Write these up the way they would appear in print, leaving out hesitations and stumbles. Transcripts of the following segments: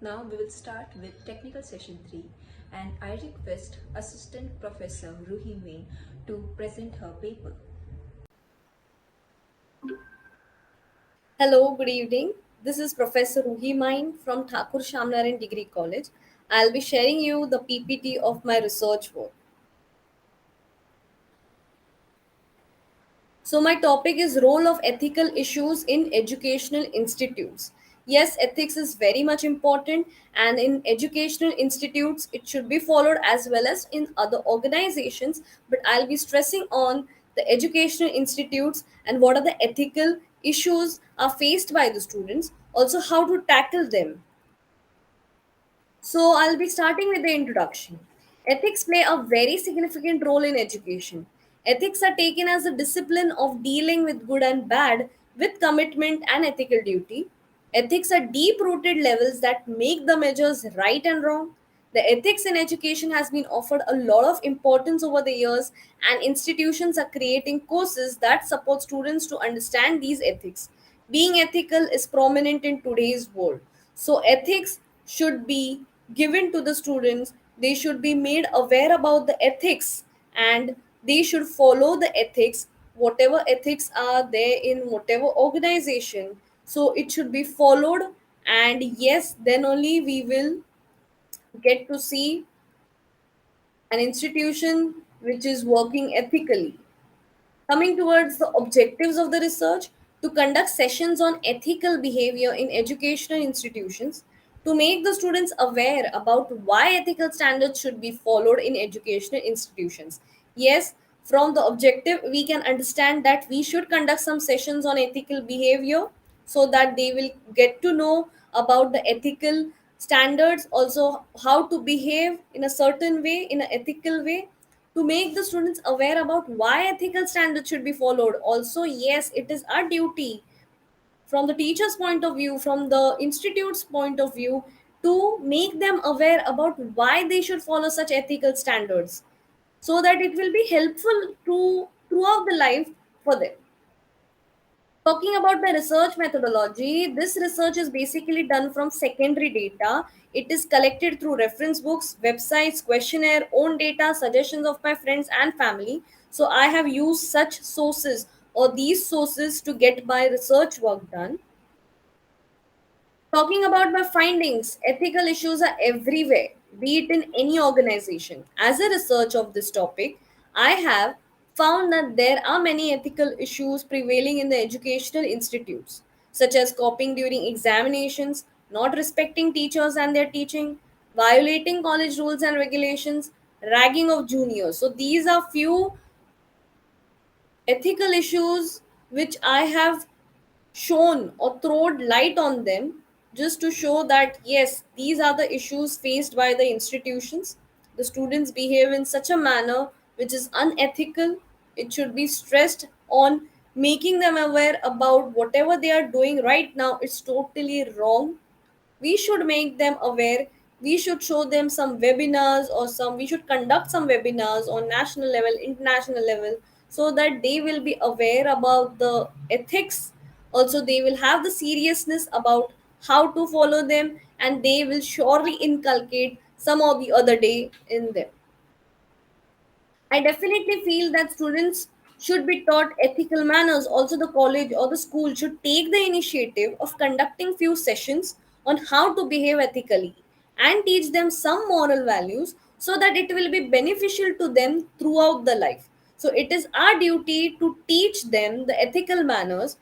Now we will start with technical session 3 and I request Assistant Professor Ruhi Main to present her paper. Hello, good evening. This is Professor Ruhi Main from Thakur Shyamnarayan Degree College. I'll be sharing you the PPT of my research work. So my topic is role of ethical issues in educational institutes. Yes, ethics is very much important and in educational institutes it should be followed as well as in other organizations, but I'll be stressing on the educational institutes and what are the ethical issues are faced by the students, also how to tackle them. So, I'll be starting with the introduction. Ethics play a very significant role in education. Ethics are taken as a discipline of dealing with good and bad with commitment and ethical duty. Ethics are deep rooted levels that make the measures right and wrong. The ethics in education has been offered a lot of importance over the years, and institutions are creating courses that support students to understand these ethics. Being ethical is prominent in today's world. So, ethics should be given to the students. They should be made aware about the ethics and they should follow the ethics, whatever ethics are there in whatever organization. So, it should be followed, and yes, then only we will get to see an institution which is working ethically. Coming towards the objectives of the research, to conduct sessions on ethical behavior in educational institutions, to make the students aware about why ethical standards should be followed in educational institutions. Yes, from the objective, we can understand that we should conduct some sessions on ethical behavior so that they will get to know about the ethical standards, also how to behave in a certain way, in an ethical way, to make the students aware about why ethical standards should be followed. Also, yes, it is our duty from the teacher's point of view, from the institute's point of view, to make them aware about why they should follow such ethical standards so that it will be helpful to throughout the life for them. Talking about my research methodology, this research is basically done from secondary data. It is collected through reference books, websites, questionnaire, own data, suggestions of my friends and family. So I have used such sources or these sources to get my research work done. Talking about my findings, ethical issues are everywhere, be it in any organization. As a research of this topic, I have found that there are many ethical issues prevailing in the educational institutes, such as copying during examinations, not respecting teachers and their teaching, violating college rules and regulations, ragging of juniors. So these are few ethical issues which I have shown or thrown light on them, just to show that yes, these are the issues faced by the institutions. The students behave in such a manner which is unethical. It should be stressed on making them aware about whatever they are doing right now, it's totally wrong. We should make them aware. We should show them some webinars, or some we should conduct some webinars on national level, international level, so that they will be aware about the ethics. Also, they will have the seriousness about how to follow them, and they will surely inculcate some or the other day in them. I definitely feel that students should be taught ethical manners. Also, the college or the school should take the initiative of conducting few sessions on how to behave ethically and teach them some moral values so that it will be beneficial to them throughout the life. So, it is our duty to teach them the ethical manners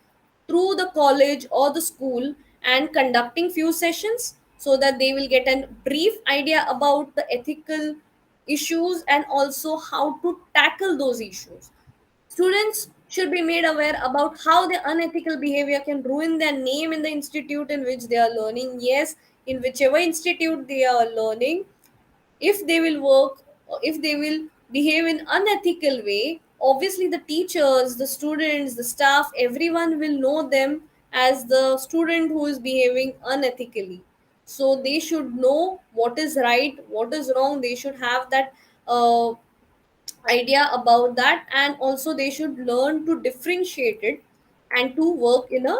through the college or the school and conducting few sessions so that they will get a brief idea about the ethical issues and also how to tackle those issues. Students should be made aware about how their unethical behavior can ruin their name in the institute in which they are learning. Yes, in whichever institute they are learning, if they will work or if they will behave in unethical way, obviously the teachers, the students, the staff, everyone will know them as the student who is behaving unethically. So they should know what is right, what is wrong. They should have that idea about that, and also they should learn to differentiate it and to work in a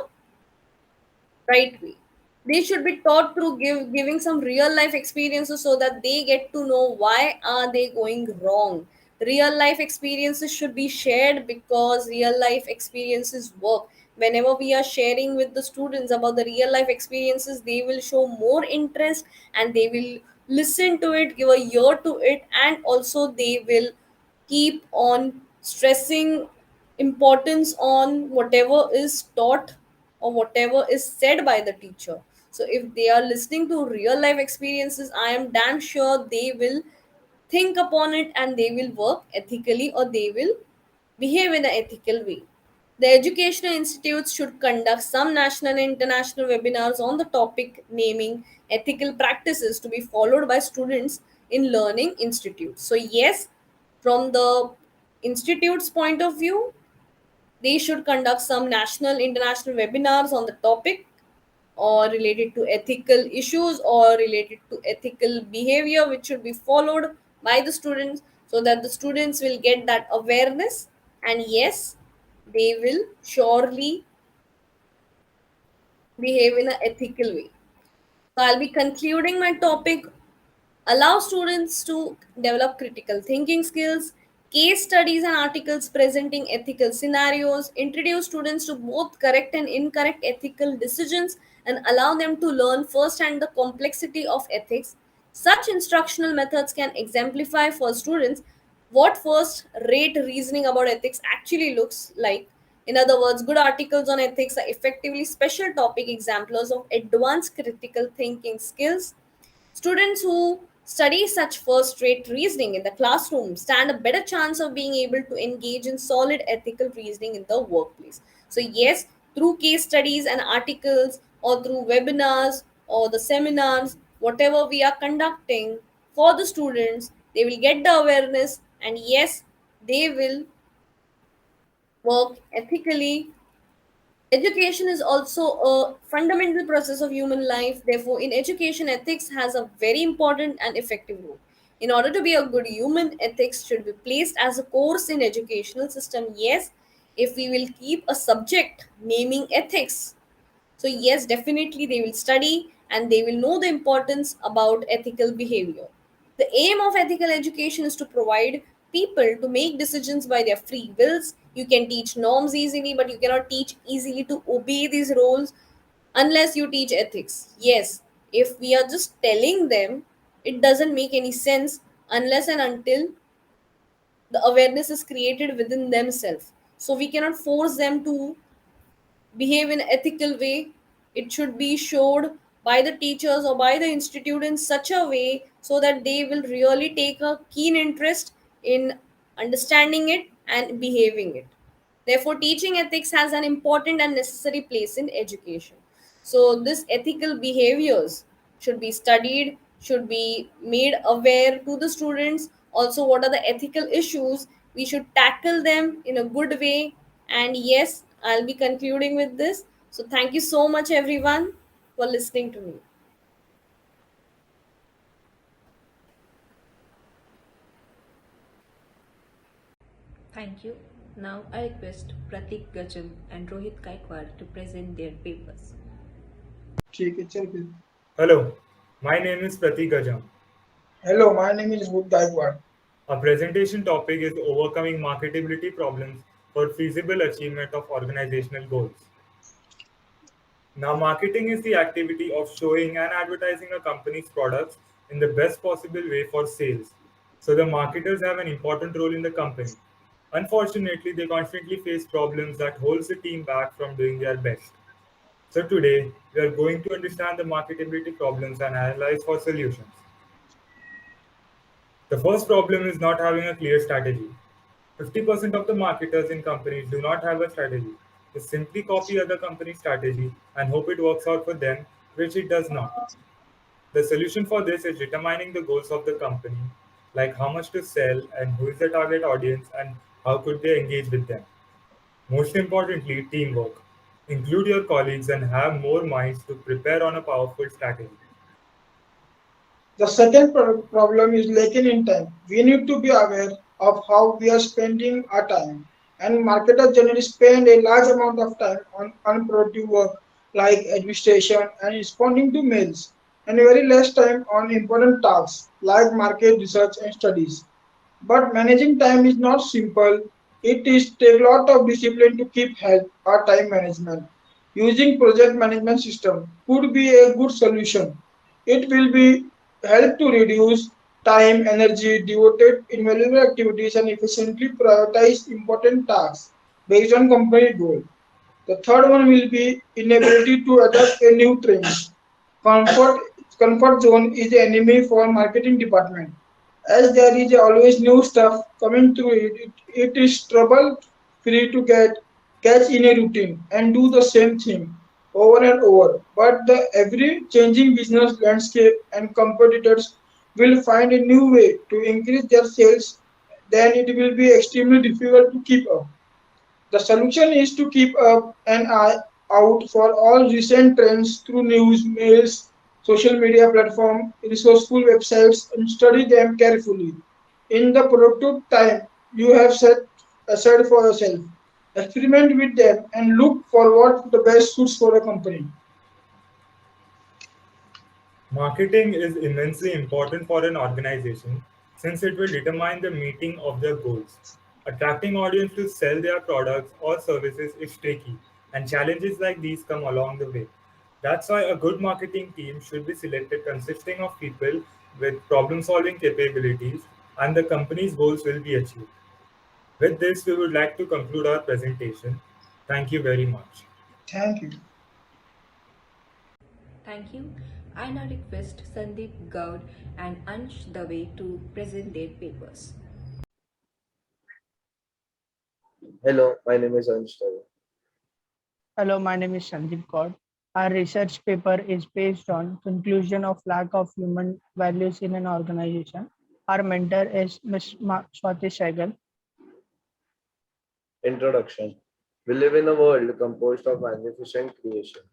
right way. They should be taught through giving some real life experiences so that they get to know why are they going wrong. Real life experiences should be shared because real life experiences work. Whenever we are sharing with the students about the real life experiences, they will show more interest and they will listen to it, give a ear to it, and also they will keep on stressing importance on whatever is taught or whatever is said by the teacher. So if they are listening to real life experiences, I am damn sure they will think upon it and they will work ethically or they will behave in an ethical way. The educational institutes should conduct some national and international webinars on the topic, naming ethical practices to be followed by students in learning institutes. So, yes, from the institute's point of view, they should conduct some national, international webinars on the topic or related to ethical issues or related to ethical behavior which should be followed by the students, so that the students will get that awareness, and yes, they will surely behave in an ethical way. So I'll be concluding my topic. Allow students to develop critical thinking skills, case studies and articles presenting ethical scenarios, introduce students to both correct and incorrect ethical decisions, and allow them to learn firsthand the complexity of ethics. Such instructional methods can exemplify for students what first rate reasoning about ethics actually looks like. In other words, good articles on ethics are effectively special topic examples of advanced critical thinking skills. Students who study such first rate reasoning in the classroom stand a better chance of being able to engage in solid ethical reasoning in the workplace. So, yes, through case studies and articles, or through webinars or the seminars, whatever we are conducting for the students, they will get the awareness, and yes, they will work ethically. Education is also a fundamental process of human life. Therefore, in education, ethics has a very important and effective role. In order to be a good human, ethics should be placed as a course in educational system. Yes, if we will keep a subject naming ethics, so, yes, definitely they will study and they will know the importance about ethical behavior. The aim of ethical education is to provide people to make decisions by their free wills. You can teach norms easily, but you cannot teach easily to obey these rules unless you teach ethics. Yes, if we are just telling them, it doesn't make any sense unless and until the awareness is created within themselves. So, we cannot force them to behave in ethical way. It should be showed by the teachers or by the institute in such a way so that they will really take a keen interest in understanding it and behaving it. Therefore, teaching ethics has an important and necessary place in education. So this ethical behaviors should be studied, should be made aware to the students. Also, what are the ethical issues? We should tackle them in a good way. And yes, I'll be concluding with this. So thank you so much, everyone, for listening to me. Thank you. Now I request Pratik Gajam and Rohit Gaikwad to present their papers. ठीक है चल फिर Hello, my name is Pratik Gajam. Hello, my name is Wood Gaikwad. Our presentation topic is overcoming marketability problems for feasible achievement of organizational goals. Now, marketing is the activity of showing and advertising a company's products in the best possible way for sales. So, the marketers have an important role in the company. Unfortunately, they constantly face problems that holds the team back from doing their best. So, today we are going to understand the marketability problems and analyze for solutions. The first problem is not having a clear strategy. 50% of the marketers in companies do not have a strategy. They simply copy other companies' strategy and hope it works out for them, which it does not. The solution for this is determining the goals of the company, like how much to sell and who is the target audience and how could they engage with them. Most importantly, teamwork. Include your colleagues and have more minds to prepare on a powerful strategy. The second problem is lacking in time. We need to be aware of how we are spending our time. And marketers generally spend a large amount of time on unproductive work like administration and responding to mails, and very less time on important tasks like market research and studies. But managing time is not simple. It is take a lot of discipline to keep health or time management. Using project management system could be a good solution. It will be help to reduce time, energy devoted in valuable activities and efficiently prioritize important tasks based on company goal. The third one will be inability to adapt a new trends. Comfort comfort zone is the enemy for marketing department. As there is always new stuff coming through it is trouble free to catch in a routine and do the same thing over and over. But the every changing business landscape and competitors will find a new way to increase their sales, then it will be extremely difficult to keep up. The solution is to keep up an eye out for all recent trends through news, mails, social media platform, resourceful websites, and study them carefully. In the productive time you have set aside for yourself, experiment with them and look for what the best suits for a company. Marketing is immensely important for an organization since it will determine the meeting of their goals. Attracting audience to sell their products or services is tricky, and challenges like these come along the way. That's why a good marketing team should be selected consisting of people with problem solving capabilities and the company's goals will be achieved. With this, we would like to conclude our presentation. Thank you very much. Thank you. Thank you. I now request Sandeep Gaud and Ansh Dave to present their papers. Hello, my name is Untitled. Hello, my name is Sandeep Kaur. Our research paper is based on conclusion of lack of human values in an organization. Our mentor is Ms. Swati Saigal. Introduction. We live in a world composed of magnificent creation.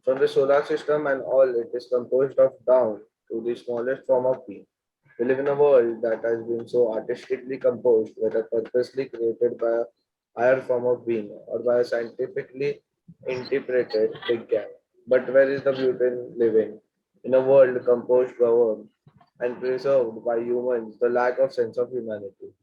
From the solar system and all it is composed of down to the smallest form of being. We live in a world that has been so artistically composed, whether purposely created by a higher form of being or by a scientifically interpreted big gang. But where is the beauty in living in a world composed, governed, and preserved by humans, the lack of sense of humanity?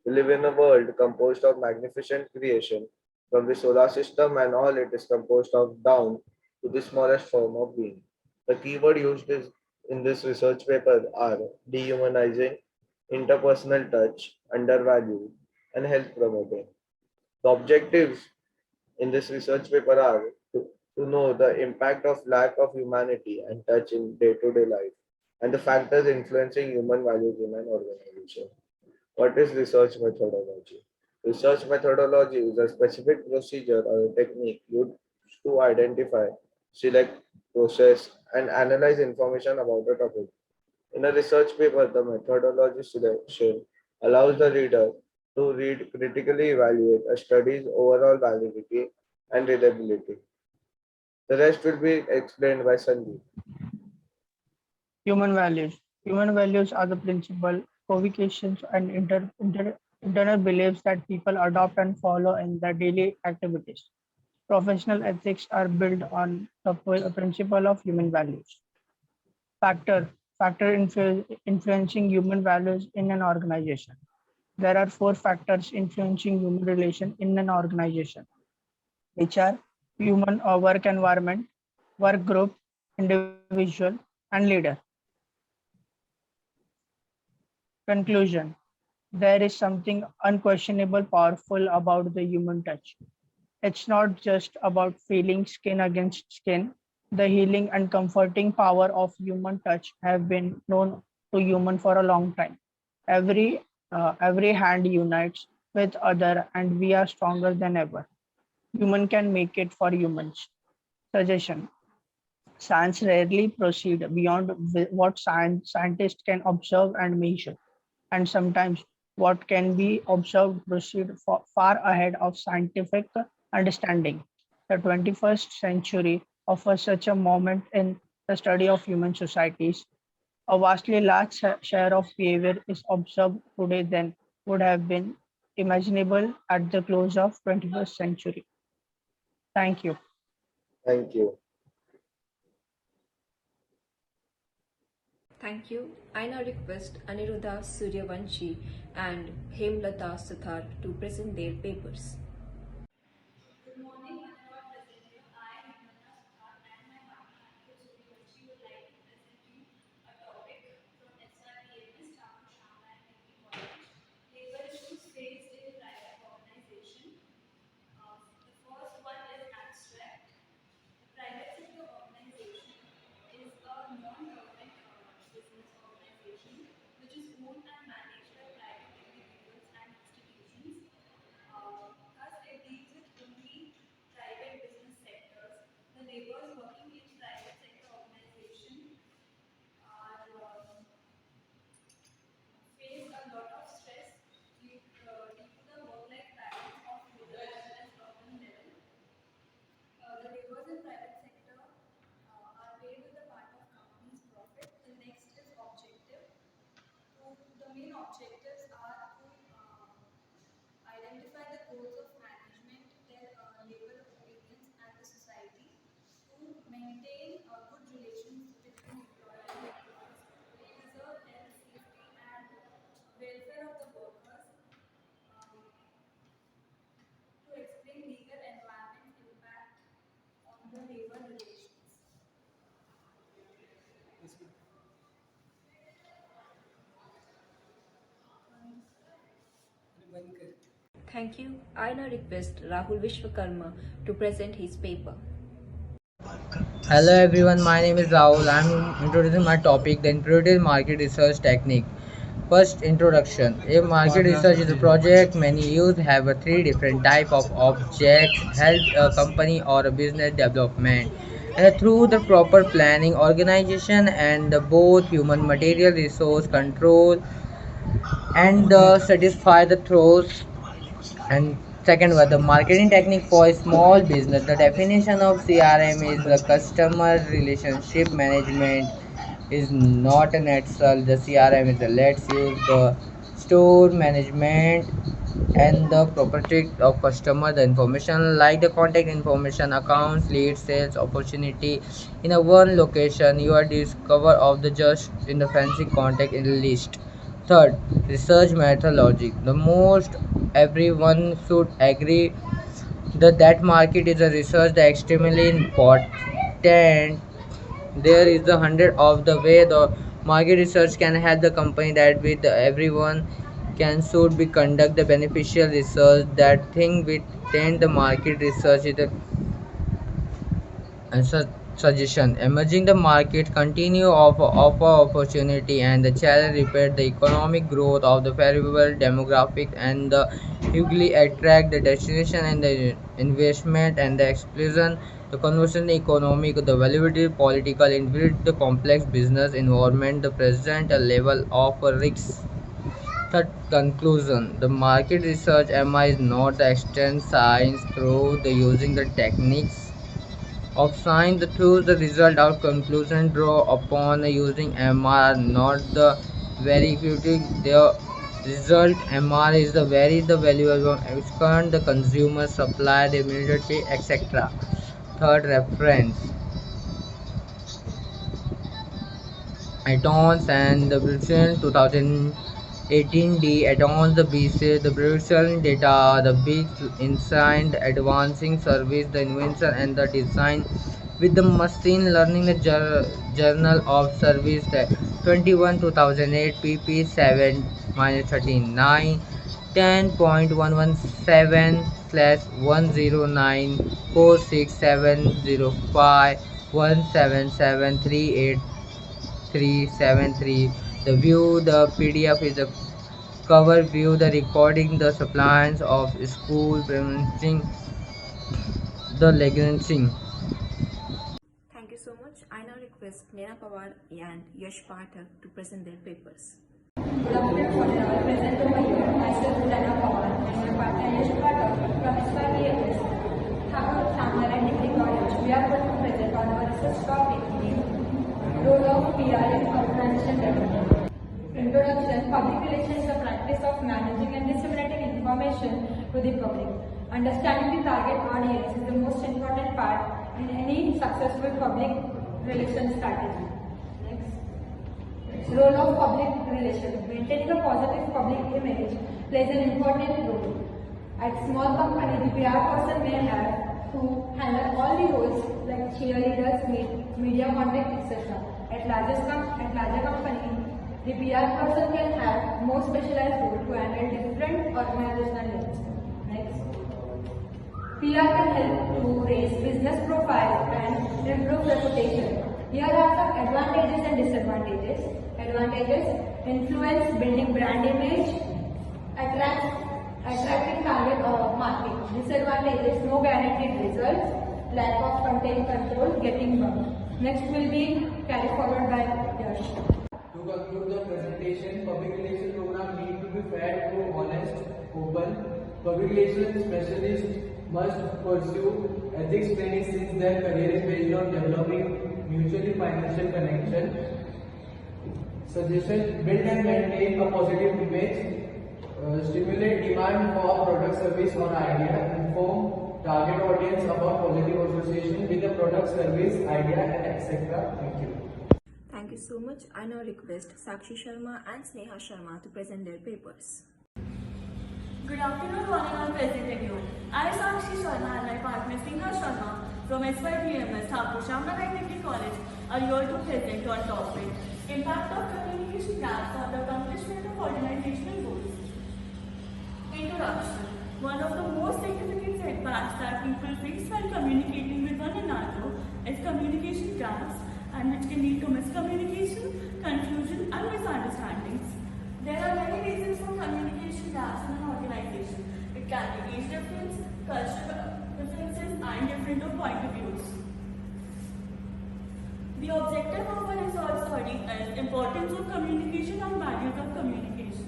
We live in a world composed of magnificent creation, from the solar system and all it is composed of down to the smallest form of being. The keyword used in this research paper are dehumanizing, interpersonal touch, undervalued, and health promoting. The objectives in this research paper are to know the impact of lack of humanity and touch in day-to-day life and the factors influencing human values in an organization. What is research methodology? Research methodology is a specific procedure or a technique used to identify, select, process, and analyze information about a topic. In a research paper, the methodology selection allows the reader to read critically evaluate a study's overall validity and reliability. The rest will be explained by Sandeep. Human values. Human values are the principal convictions and internal beliefs that people adopt and follow in their daily activities. Professional ethics are built on the principle of human values. Factor. Influencing human values in an organization. There are four factors influencing human relation in an organization, which are human or work environment, work group, individual, and leader. Conclusion. There is something unquestionable powerful about the human touch. It's not just about feeling skin against skin. The healing and comforting power of human touch have been known to human for a long time. Every hand unites with other, and we are stronger than ever. Human can make it for humans. Suggestion. Science rarely proceed beyond what scientists can observe and measure, and sometimes what can be observed proceed far ahead of scientific understanding. The 21st century offers such a moment in the study of human societies. A vastly large share of behavior is observed today than would have been imaginable at the close of 21st century. Thank you. Thank you. Thank you. I now request Aniruddha Suryavanshi and Hemlata Suthar to present their papers. Good morning, Honorable President. I, Himata Suthar, and my partner Untitled Chapter would like to present you a topic from SRPMS Thakur Shyamnarayan College. Labor issues faced in private organization. The first one is abstract. The private sector organization is a non-government business organization which is owned and managed by private individuals and institutions. Thus, it deals with only private business sectors. The laborers working in private sector organization are face a lot of stress due to the work-life balance of rural as well as urban level. The laborers in private sector are paid with a part of company's profit. The next is objective. The main objectives are to identify the goals of management, their labor opinions, and the society, to maintain good relations between employer and employees, preserve health, safety, and welfare of the workers, to explain legal environment impact on the labor relations. Thank you. I now request Rahul Vishwakarma to present his paper. Hello everyone, my name is Rahul. I am introducing my topic, the Integrated Market Research Technique. First, introduction. A market research is a project many use have a three different type of objects: help a company or a business development, and through the proper planning, organization, and both human material resource control and satisfy the throws. And second one, the marketing technique for a small business. The definition of CRM is the customer relationship management is not a natural. The CRM is the let's use the store management and the property of customer, the information like the contact information, accounts, leads, sales, opportunity in a one location. You are discover of the just in the fancy contact in the list. Third, research methodology. The most everyone should agree that market is a research that extremely important. There is the hundred of the way the market research can help the company that with everyone can should be conduct the beneficial research that thing within the market research is the suggestion emerging the market continue of offer opportunity and the challenge repair the economic growth of the favorable demographic and the hugely attract the destination and the investment and the explosion the conversion economic the valuability political involved the complex business environment the present level of risks. Third conclusion, the market research MI is not the extent science through the using the techniques of science through the result of conclusion draw upon using MR not the verification the result MR is the very the valuable excurrent the consumer supply the immediately etc. Third reference add-ons and the version 2018D add-ons the BC the Brussels data the big insight advancing service the invention and the design with the machine learning the journal of service the 21 2008 pp 7 minus 39 10.117 slash 109 46705 17738 373. The view the PDF is a cover view the recording the suppliance of school preventing the legancing. Thank you so much. I now request Neha Pawar and Yash Pathak to present their papers. Good afternoon, Honorable President of India. Myself, Neha Pawar, and my partner Yash Pathak from SYPMS, Thakur Shyamnarayan Degree College. We are going to present on our research topic, role of PR in organizational development. Introduction: Public relations is the practice of managing and disseminating information to the public. Understanding the target audience is the most important part in any successful public relations strategy. Next. Role of public relations. Maintaining a positive public image plays an important role. At small company, the PR person may have to handle all the roles like cheerleaders, media contact, etc. At larger company, the PR person can have more specialized role to handle different organizational needs. Next. PR can help to raise business profile and improve reputation. Here are some advantages and disadvantages. Advantages: influence building brand image, attracting target market. Disadvantages: no guaranteed results, lack of content control, getting bugged. Next will be carried forward by Yash. To conclude the presentation, public relations program need to be fair to honest, open. Public relations specialists must pursue ethics training since their career is based on developing mutually financial connection. Suggestion: build and maintain a positive image, stimulate demand for product, service or idea, inform target audience about positive association with the product, service, idea and etc. Thank you. Thank you so much. I now request Sakshi Sharma and Sneha Sharma to present their papers. Good afternoon, one and all present everyone. I am Sakshi Sharma and my partner Sneha Sharma from SYPMS Thakur Shyamnarayan College are here to present on topic Impact of Communication Gaps on the Accomplishment of Organizational Goals. Introduction. One of the most significant setbacks that people face while communicating with one another is communication gaps, and which can lead to miscommunication, confusion and misunderstandings. There are many reasons for communication gaps in an organization. It can be age difference, cultural differences and different point of views. The objective of a research study is importance of communication and values of communication.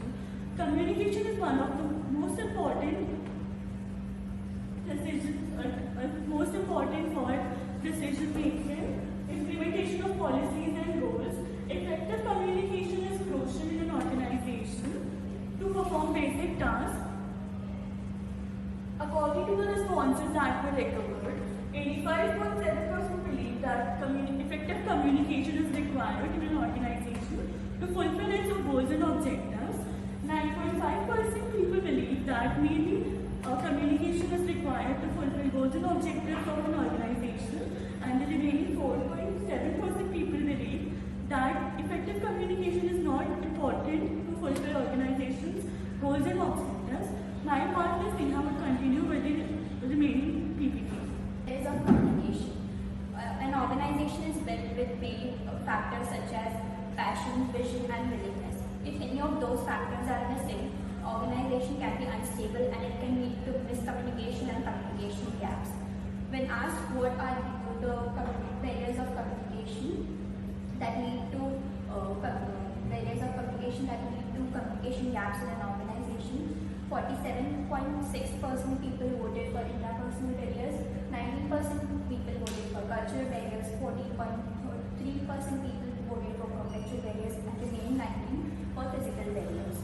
Communication is one of the most important for decision making, implementation of policies and goals. Effective communication is crucial in an organization to perform basic tasks. According to the responses that were recovered, 85.7% believe that effective communication is required in an organization to fulfill its goals and objectives. 9.5% people believe that maybe communication is required to fulfill goals and objectives of an organization, and the remaining 4.7% people believe that effective communication is not important to fulfill organizations' goals and objectives. My partner Sneha will continue with the remaining PPT. There is of communication. An organization is built with many factors such as passion, vision, and willingness. If any of those factors are missing, organization can be unstable and it can lead to miscommunication and communication gaps. When asked what are the barriers of communication that lead to communication gaps in an organization, 47.6% people voted for interpersonal barriers, 19% people voted for cultural barriers, 14.3% people voted for contextual barriers, and remaining 19% for physical barriers.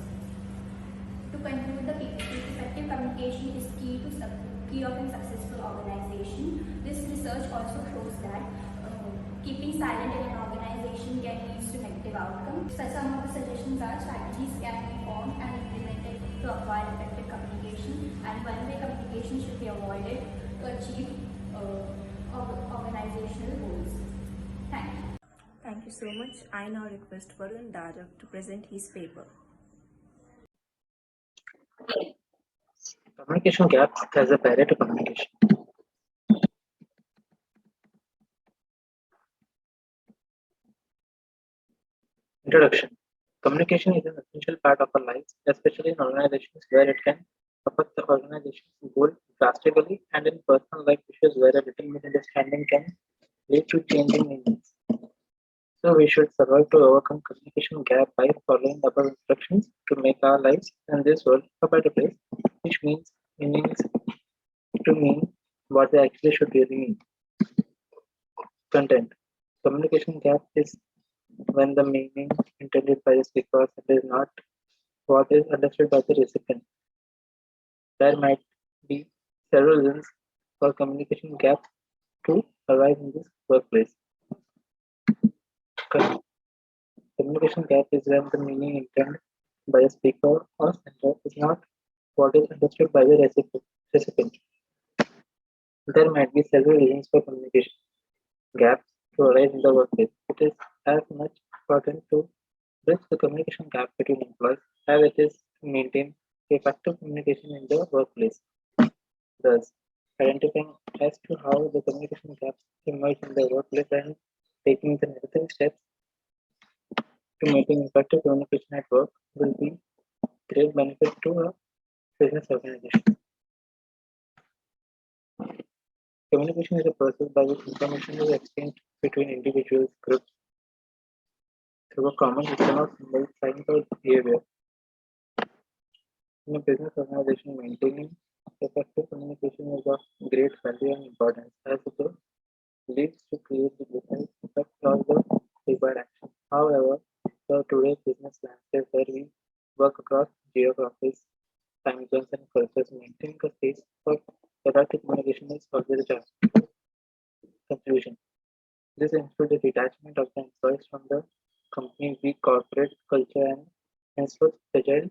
To conclude the PPT, effective communication is key of a successful organization. This research also shows that keeping silent in an organization can lead to negative outcomes. So some of the suggestions are strategies can be formed and implemented to acquire effective communication, and one-way communication should be avoided to achieve organizational goals. Thank you. Thank you so much. I now request Varun Darak to present his paper. Communication gaps as a barrier to communication. Introduction. Communication is an essential part of our lives, especially in organizations where it can affect the organization's goal drastically, and in personal life issues where a little misunderstanding can lead to changing meanings. So we should survive to overcome communication gap by following the above instructions to make our lives and this world a better place, which means meanings to mean what they actually should really mean. Content. Communication gap is when the meaning intended by the speaker is not what is understood by the recipient. There might be several reasons for communication gap to arise in this workplace. Communication gap is when the meaning intended by a speaker or sender is not what is understood by the recipient. There might be several reasons for communication gaps to arise in the workplace. It is as much important to bridge the communication gap between employees as it is to maintain effective communication in the workplace. Thus, identifying as to how the communication gaps emerge in the workplace and taking the necessary steps to maintain effective communication at work will be great benefit to a business organization. Communication is a process by which information is exchanged between individuals, groups, through a common system of symbols, signs, or behavior. In a business organization, maintaining effective communication is of great value and importance as it leads to create the business effect or the required action. However, the today's business landscape where we work across geographies, time zones, and cultures, maintaining a space for productive communication is always a challenge. Conclusion. This includes the detachment of the employees from the company's weak corporate culture and henceforth fragile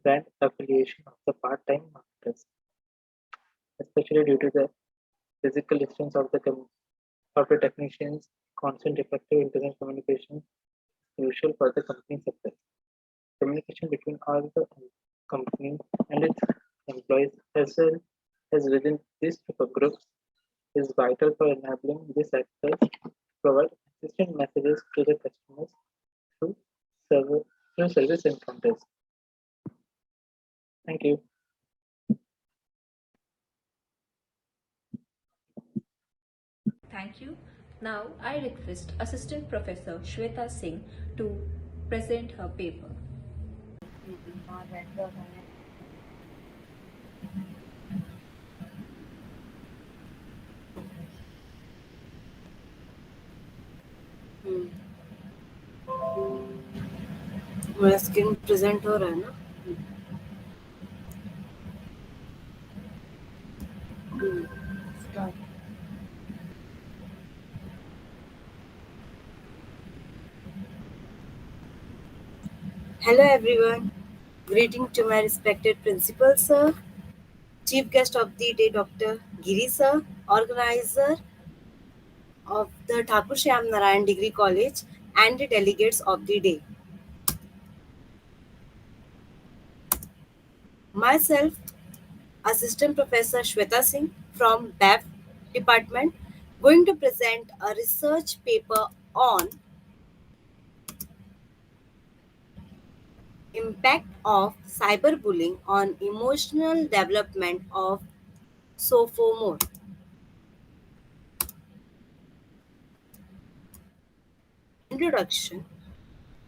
brand affiliation of the part-time marketers, especially due to the physical distance of the technicians. Constant effective internet communication is crucial for the company's success. Communication between all the company and its employees as well as within these groups is vital for enabling these actors to provide consistent messages to the customers through service encounters. Thank you. Thank you. Now I request Assistant Professor Shweta Singh to present her paper. मेरा screen present हो रहा है ना? Start. Hello everyone. Greeting to my respected principal sir, chief guest of the day Dr. Giri sir, organizer of the Thakur Shyamnarayan Degree College, and the delegates of the day. Myself, Assistant Professor Shweta Singh from BAF Department, going to present a research paper on impact of cyberbullying on emotional development of sophomore. Introduction.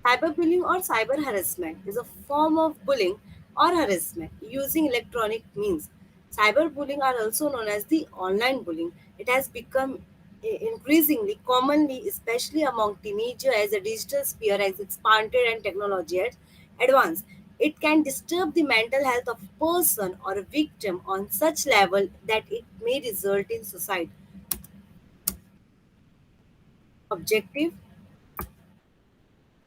Cyberbullying or cyber harassment is a form of bullying or harassment using electronic means. Cyberbullying are also known as the online bullying. It has become increasingly commonly, especially among teenagers, as the digital sphere has expanded and technology has advanced. It can disturb the mental health of a person or a victim on such level that it may result in suicide. Objective: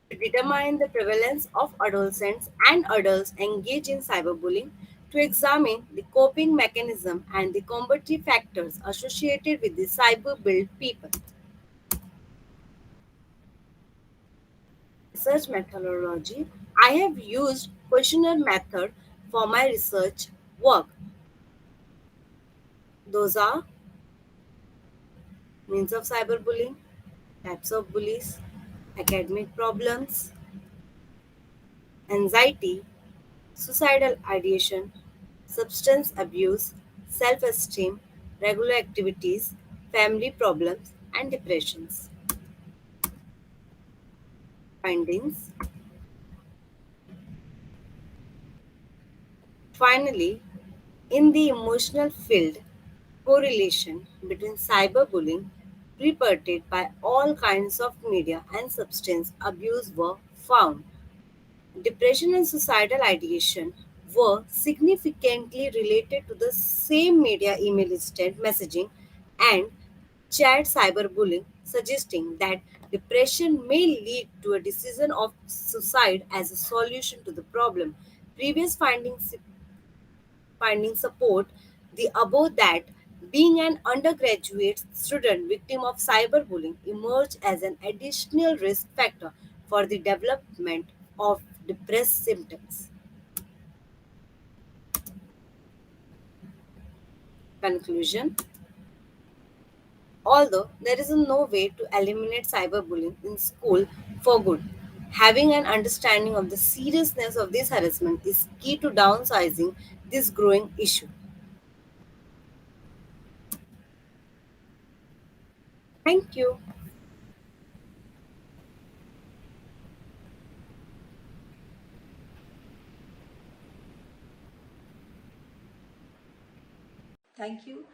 to determine the prevalence of adolescents and adults engaged in cyberbullying, to examine the coping mechanism and the combative factors associated with the cyber-built people. Research methodology. I have used questionnaire method for my research work. Those are means of cyberbullying, types of bullies, academic problems, anxiety, suicidal ideation, substance abuse, self esteem, regular activities, family problems, and depressions. Findings. Finally, in the emotional field, correlation between cyberbullying reported by all kinds of media and substance abuse were found. Depression and suicidal ideation were significantly related to the same media email instant messaging and chat cyberbullying, suggesting that depression may lead to a decision of suicide as a solution to the problem. Previous findings support the above that being an undergraduate student victim of cyberbullying emerged as an additional risk factor for the development of depressed symptoms. Conclusion. Although there is no way to eliminate cyberbullying in school for good, having an understanding of the seriousness of this harassment is key to downsizing this growing issue. Thank you. Thank you.